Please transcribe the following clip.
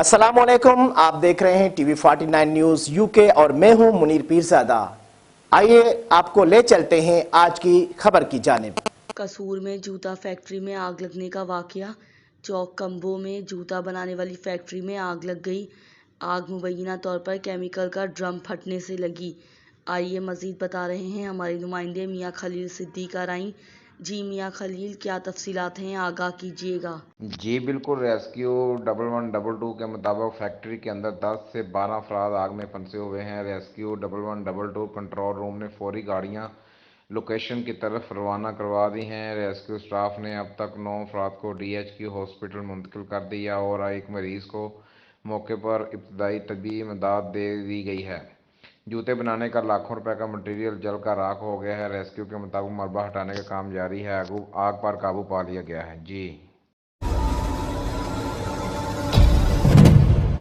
अस्सलामुअलैकुम, आप देख रहे हैं टीवी 49 न्यूज यूके और मैं हूं मुनीर पीरजादा। आइए आपको ले चलते हैं आज की खबर की जानिब। कसूर में जूता फैक्ट्री में आग लगने का वाकया। चौक कंबो में जूता बनाने वाली फैक्ट्री में आग लग गई। आग मुबैना तौर पर केमिकल का ड्रम फटने से लगी। आइए मजीद बता रहे हैं हमारे नुमाइंदे मियां खलील सिद्दीक आरई। जी मियां खलील, क्या तफसीलात हैं, आगाह कीजिएगा। जी बिल्कुल। रेस्क्यू 1112 के मुताबिक फैक्ट्री के अंदर 10 से 12 अफराद आग में फंसे हुए हैं। रेस्क्यू 1112 कंट्रोल रूम ने फौरी गाड़ियां लोकेशन की तरफ रवाना करवा दी हैं। रेस्क्यू स्टाफ ने अब तक 9 अफराद को DHQ हॉस्पिटल मुंतकिल कर दिया और एक मरीज को मौके पर इब्तदाई तबी इमदाद दे दी गई है। जूते बनाने का लाखों रुपए का मटेरियल जलकर राख हो गया है। रेस्क्यू के मुताबिक मलबा हटाने का काम जारी है। आग पर काबू पा लिया गया है। जी।